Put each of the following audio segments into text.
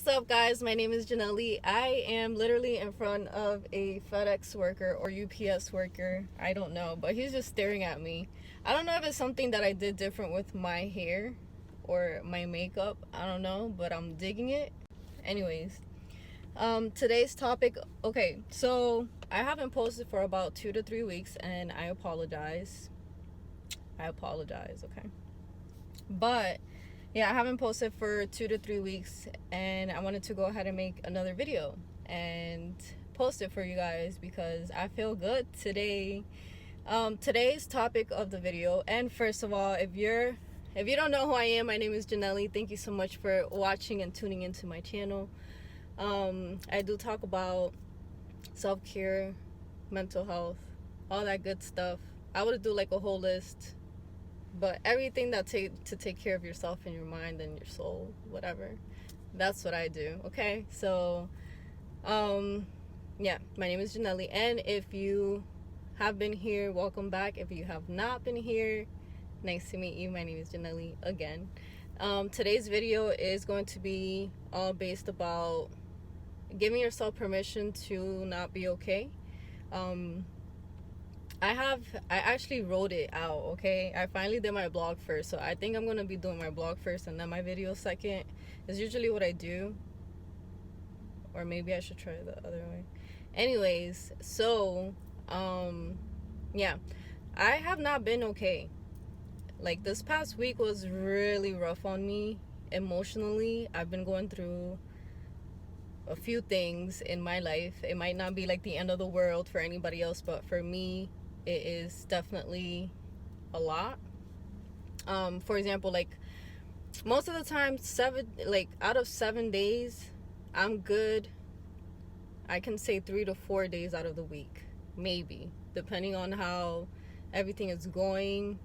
What's up, guys? My name is Jin3ly. I am literally in front of a FedEx worker or UPS worker. I don't know, but he's just staring at me. I don't know if it's something that I did different with my hair or my makeup. I don't know, but I'm digging it. Anyways, today's topic. Okay, so I haven't posted for about 2 to 3 weeks, and I apologize. Okay, but yeah, I haven't posted for 2 to 3 weeks, and I wanted to go ahead and make another video and post it for you guys because I feel good today. Today's topic of the video, and first of all, if you don't know who I am, my name is Jin3ly. Thank you so much for watching and tuning into my channel. I do talk about self-care, mental health, all that good stuff. I would do like a whole list, but everything to take care of yourself and your mind and your soul, whatever, that's what I do. Okay, so yeah, my name is Jin3ly, and if you have been here, welcome back. If you have not been here, nice to meet you. My name is Jin3ly again. Today's video is going to be all based about giving yourself permission to not be okay. I actually wrote it out, okay? I finally did my blog first, so I think I'm gonna be doing my blog first and then my video second. Is usually what I do, or maybe I should try the other way. Anyways, so yeah, I have not been okay. Like, this past week was really rough on me emotionally. I've been going through a few things in my life. It might not be like the end of the world for anybody else, but for me, it is definitely a lot. For example, like, most of the time, out of 7 days, I'm good. I can say 3 to 4 days out of the week, maybe, depending on how everything is going.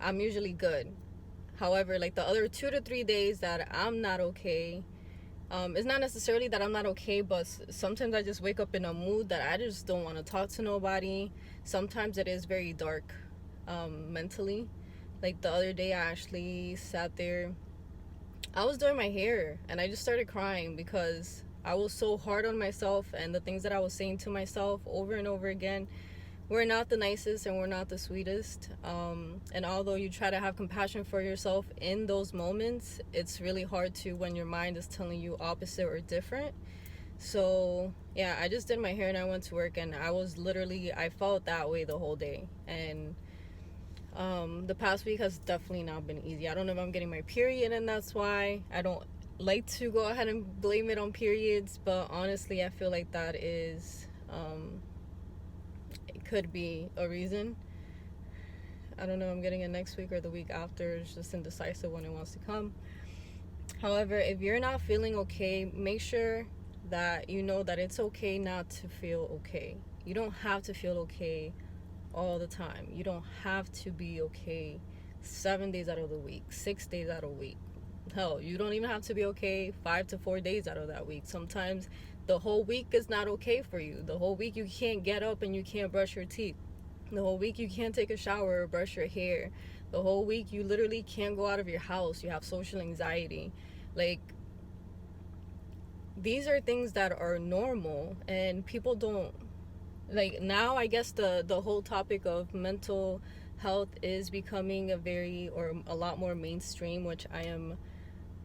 I'm usually good. However, like, the other 2 to 3 days that I'm not okay, it's not necessarily that I'm not okay, but sometimes I just wake up in a mood that I just don't want to talk to nobody. Sometimes it is very dark mentally. Like, the other day, I actually sat there. I was doing my hair, and I just started crying because I was so hard on myself, and the things that I was saying to myself over and over again we're not the nicest and we're not the sweetest. And although you try to have compassion for yourself in those moments, it's really hard to when your mind is telling you opposite or different. So yeah, I just did my hair and I went to work, and I felt that way the whole day. And the past week has definitely not been easy. I don't know if I'm getting my period, and that's why. I don't like to go ahead and blame it on periods, but honestly, I feel like that is could be a reason. I don't know, I'm getting it next week or the week after. It's just indecisive when it wants to come. However, if you're not feeling okay, make sure that you know that it's okay not to feel okay. You don't have to feel okay all the time. You don't have to be okay 7 days out of the week, 6 days out of the week. Hell, you don't even have to be okay 5 to 4 days out of that week. Sometimes the whole week is not okay for you. The whole week you can't get up and you can't brush your teeth. The whole week you can't take a shower or brush your hair. The whole week you literally can't go out of your house. You have social anxiety. Like, these are things that are normal, and people don't, like, now I guess the whole topic of mental health is becoming a lot more mainstream, which I am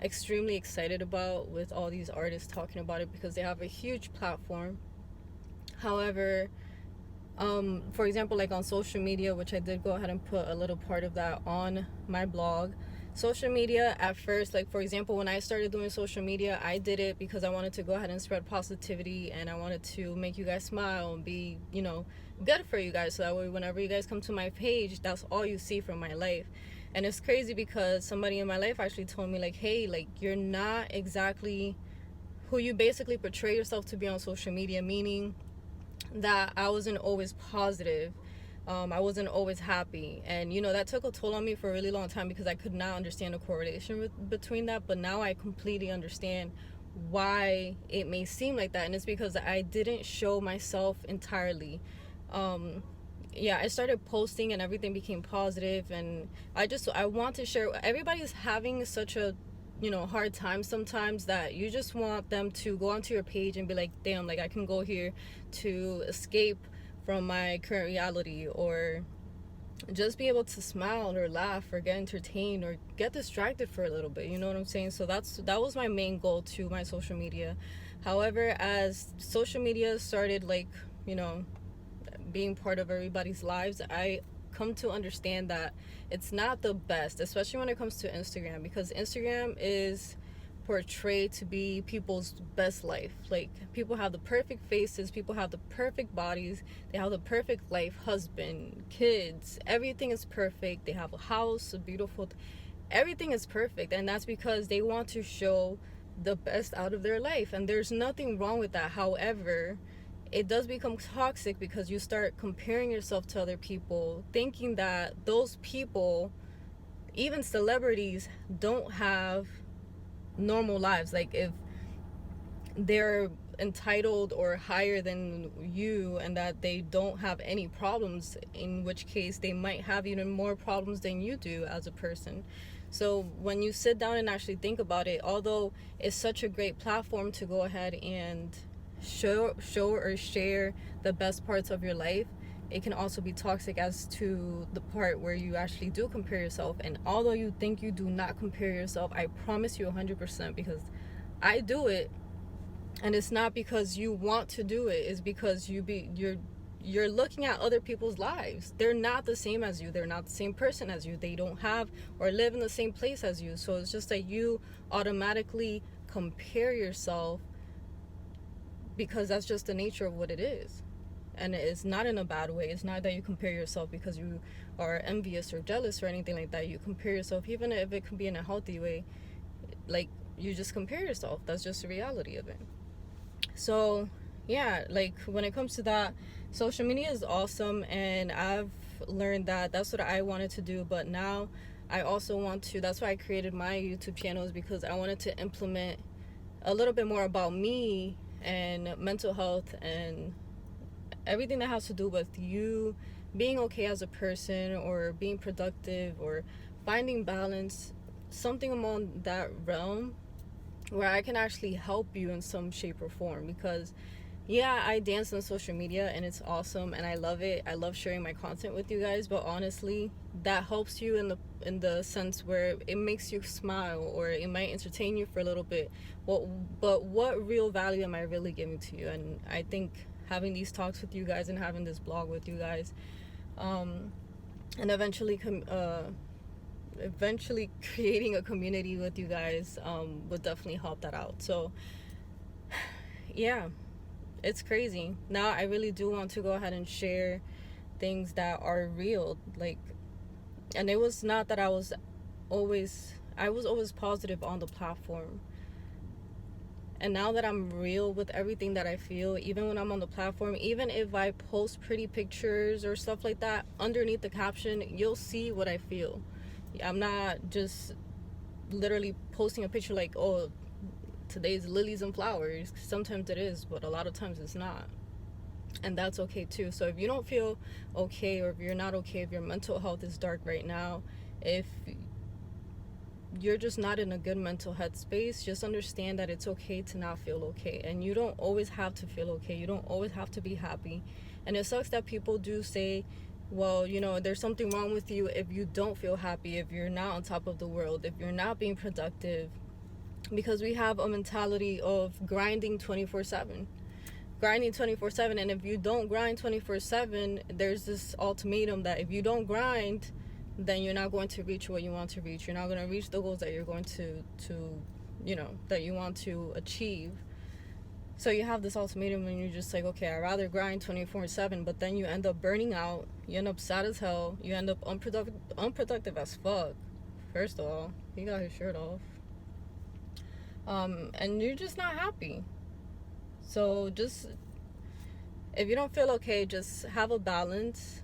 extremely excited about, with all these artists talking about it because they have a huge platform. However, for example, like on social media, which I did go ahead and put a little part of that on my blog. Social media, at first, like, for example, when I started doing social media, I did it because I wanted to go ahead and spread positivity, and I wanted to make you guys smile and be, good for you guys, so that way whenever you guys come to my page, that's all you see from my life. And it's crazy because somebody in my life actually told me, like, hey, like, you're not exactly who you basically portray yourself to be on social media, meaning that I wasn't always positive. I wasn't always happy, and that took a toll on me for a really long time because I could not understand the correlation between that. But now I completely understand why it may seem like that, and it's because I didn't show myself entirely. Yeah, I started posting and everything became positive, and I want to share. Everybody's having such a hard times sometimes, that you just want them to go onto your page and be like, damn, like I can go here to escape from my current reality, or just be able to smile or laugh or get entertained or get distracted for a little bit. You know what I'm saying? So that was my main goal to my social media. However, as social media started, like, being part of everybody's lives, I come to understand that it's not the best, especially when it comes to Instagram, because Instagram is portrayed to be people's best life. Like, people have the perfect faces, people have the perfect bodies, they have the perfect life, husband, kids, everything is perfect. They have a house, a beautiful, everything is perfect, and that's because they want to show the best out of their life, and there's nothing wrong with that. However, it does become toxic because you start comparing yourself to other people, thinking that those people, even celebrities, don't have normal lives. Like, if they're entitled or higher than you, and that they don't have any problems, in which case they might have even more problems than you do as a person. So when you sit down and actually think about it, although it's such a great platform to go ahead and show or share the best parts of your life, it can also be toxic as to the part where you actually do compare yourself. And although you think you do not compare yourself, I promise you 100%, because I do it, and it's not because you want to do it, it's because you're looking at other people's lives. They're not the same as you, they're not the same person as you, they don't have or live in the same place as you. So it's just that you automatically compare yourself, because that's just the nature of what it is. And it's not in a bad way. It's not that you compare yourself because you are envious or jealous or anything like that. You compare yourself, even if it can be in a healthy way, like, you just compare yourself. That's just the reality of it. So yeah, like, when it comes to that, social media is awesome, and I've learned that that's what I wanted to do. But now I also want to, that's why I created my YouTube channels, because I wanted to implement a little bit more about me and mental health and everything that has to do with you being okay as a person, or being productive, or finding balance, something among that realm, where I can actually help you in some shape or form. Because yeah, I dance on social media and it's awesome and I love it. I love sharing my content with you guys, but honestly, that helps you in the sense where it makes you smile, or it might entertain you for a little bit. But what real value am I really giving to you? And I think having these talks with you guys and having this blog with you guys, and eventually creating a community with you guys, would definitely help that out. So yeah, it's crazy. Now I really do want to go ahead and share things that are real. Like, and it was not that I was always positive on the platform. And now that I'm real with everything that I feel, even when I'm on the platform, even if I post pretty pictures or stuff like that, underneath the caption, you'll see what I feel. I'm not just literally posting a picture like, oh, today's lilies and flowers. Sometimes it is, but a lot of times it's not. And that's okay too. So if you don't feel okay, or if you're not okay, if your mental health is dark right now, if you're just not in a good mental headspace, just understand that it's okay to not feel okay. And you don't always have to feel okay. You don't always have to be happy. And it sucks that people do say, well, there's something wrong with you if you don't feel happy, if you're not on top of the world, if you're not being productive. Because we have a mentality of grinding 24/7. And if you don't grind 24/7, there's this ultimatum that if you don't grind, then you're not going to reach what you want to reach. You're not going to reach the goals that you're going to that you want to achieve. So you have this ultimatum, and you're just like, okay, I'd rather grind 24/7, but then you end up burning out, you end up sad as hell, you end up unproductive as fuck. First of all, he got his shirt off. And you're just not happy. So just, if you don't feel okay, just have a balance,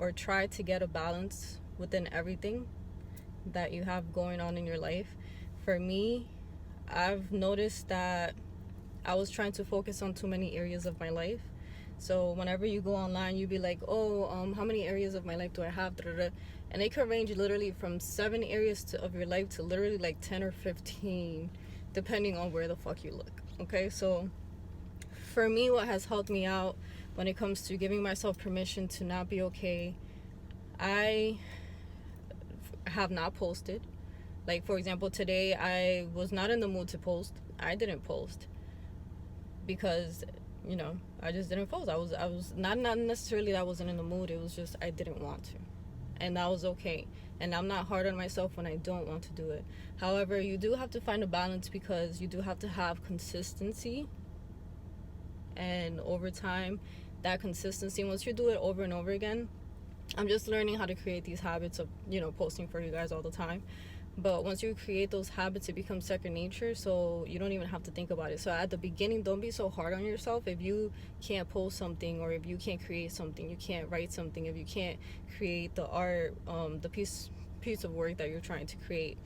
or try to get a balance within everything that you have going on in your life. For me, I've noticed that I was trying to focus on too many areas of my life. So whenever you go online, you be like, oh, how many areas of my life do I have? Da-da-da. And it could range literally from 7 areas of your life to literally like 10 or 15, depending on where the fuck you look. Okay, so for me, what has helped me out when it comes to giving myself permission to not be okay, I have not posted. Like, for example, today I was not in the mood to post. I didn't post because, you know, I just didn't post. I was not necessarily that I wasn't in the mood. It was just I didn't want to, and that was okay. And I'm not hard on myself when I don't want to do it. However, you do have to find a balance, because you do have to have consistency, and over time, that consistency, once you do it over and over again, I'm just learning how to create these habits of, you know, posting for you guys all the time. But once you create those habits, it becomes second nature, so you don't even have to think about it. So at the beginning, don't be so hard on yourself. If you can't post something, or if you can't create something, you can't write something, if you can't create the art, the piece of work that you're trying to create,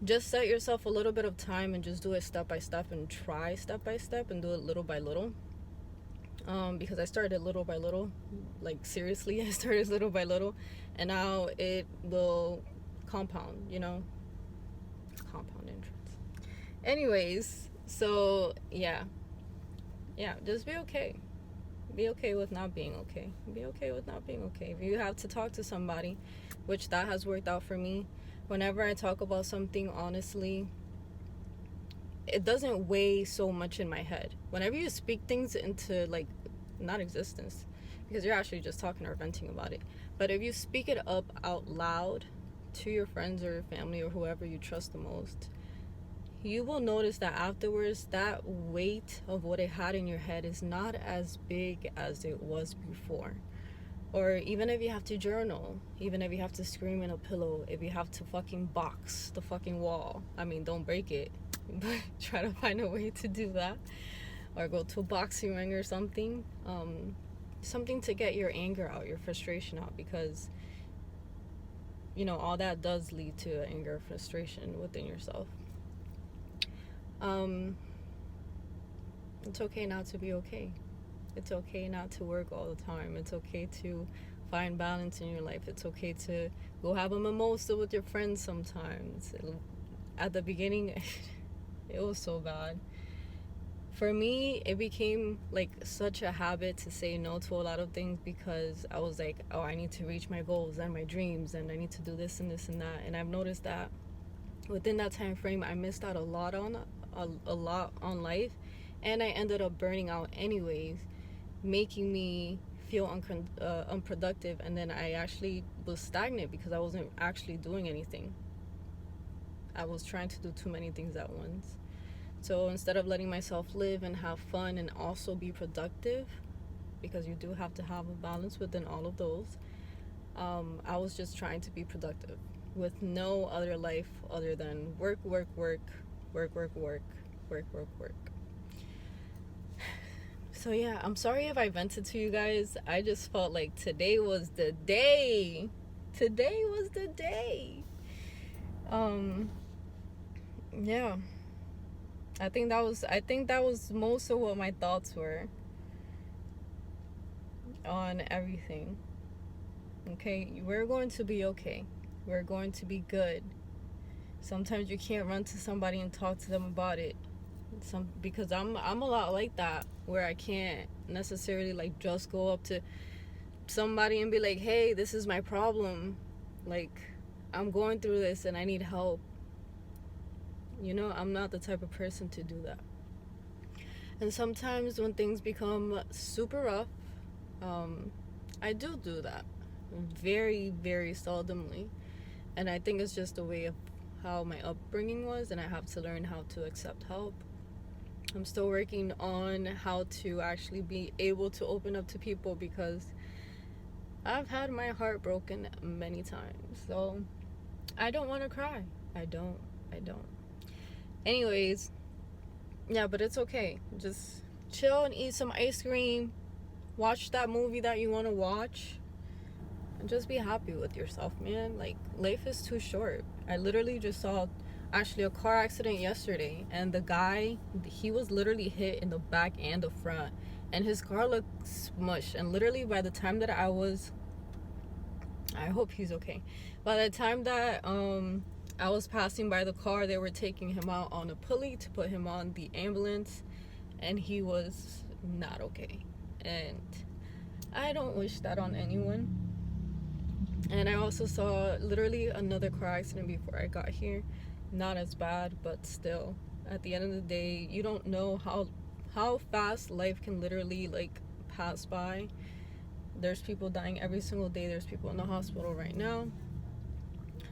just set yourself a little bit of time and just do it step by step, and try step by step and do it little by little. Because I started little by little, like seriously, I started little by little, and now it will compound, you know, compound interest. Anyways, so yeah, just be okay. Be okay with not being okay. Be okay with not being okay. If you have to talk to somebody, which that has worked out for me, whenever I talk about something honestly, it doesn't weigh so much in my head. Whenever you speak things into, like, not existence, because you're actually just talking or venting about it, but if you speak it up out loud to your friends or your family or whoever you trust the most, you will notice that afterwards, that weight of what it had in your head is not as big as it was before. Or even if you have to journal, even if you have to scream in a pillow, if you have to fucking box the fucking wall, I mean, don't break it, but try to find a way to do that, or go to a boxing ring or something, something to get your anger out, your frustration out, because, you know, all that does lead to anger, frustration within yourself. It's okay not to be okay. It's okay not to work all the time. It's okay to find balance in your life. It's okay to go have a mimosa with your friends sometimes. At the beginning, it was so bad. For me, it became like such a habit to say no to a lot of things, because I was like, oh, I need to reach my goals and my dreams, and I need to do this and this and that. And I've noticed that within that time frame, I missed out a lot on life, and I ended up burning out anyways, making me feel unproductive. And then I actually was stagnant because I wasn't actually doing anything. I was trying to do too many things at once. So instead of letting myself live and have fun and also be productive, because you do have to have a balance within all of those, I was just trying to be productive with no other life other than work. So yeah, I'm sorry if I vented to you guys. I just felt like today was the day. Yeah. I think that was most of what my thoughts were on everything. Okay, we're going to be okay. We're going to be good. Sometimes you can't run to somebody and talk to them about it. Because I'm a lot like that, where I can't necessarily like just go up to somebody and be like, hey, this is my problem. Like, I'm going through this and I need help. You know, I'm not the type of person to do that. And sometimes when things become super rough, I do that. Very, very seldomly. And I think it's just a way of how my upbringing was, and I have to learn how to accept help. I'm still working on how to actually be able to open up to people, because I've had my heart broken many times. So I don't want to cry. I don't. Anyways, yeah, but it's okay. Just chill and eat some ice cream. Watch that movie that you want to watch. And just be happy with yourself, man. Like, life is too short. I literally just saw actually a car accident yesterday, and the guy, he was literally hit in the back and the front, and his car looked smushed. And literally by the time that I hope he's okay. By the time that I was passing by the car, they were taking him out on a pulley to put him on the ambulance, and he was not okay. And I don't wish that on anyone. And I also saw literally another car accident before I got here. Not as bad, but still, at the end of the day, you don't know how fast life can literally like pass by. There's people dying every single day. There's people in the hospital right now.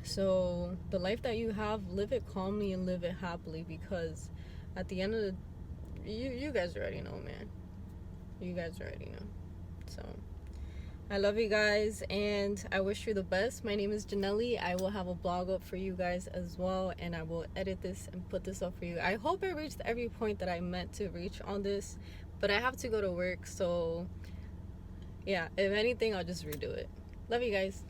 So the life that you have, live it calmly and live it happily, because at the end of the you guys already know, man. You guys already know. So I love you guys, and I wish you the best. My name is Jin3ly. I will have a blog up for you guys as well, and I will edit this and put this up for you. I hope I reached every point that I meant to reach on this, but I have to go to work, so yeah, if anything, I'll just redo it. Love you guys.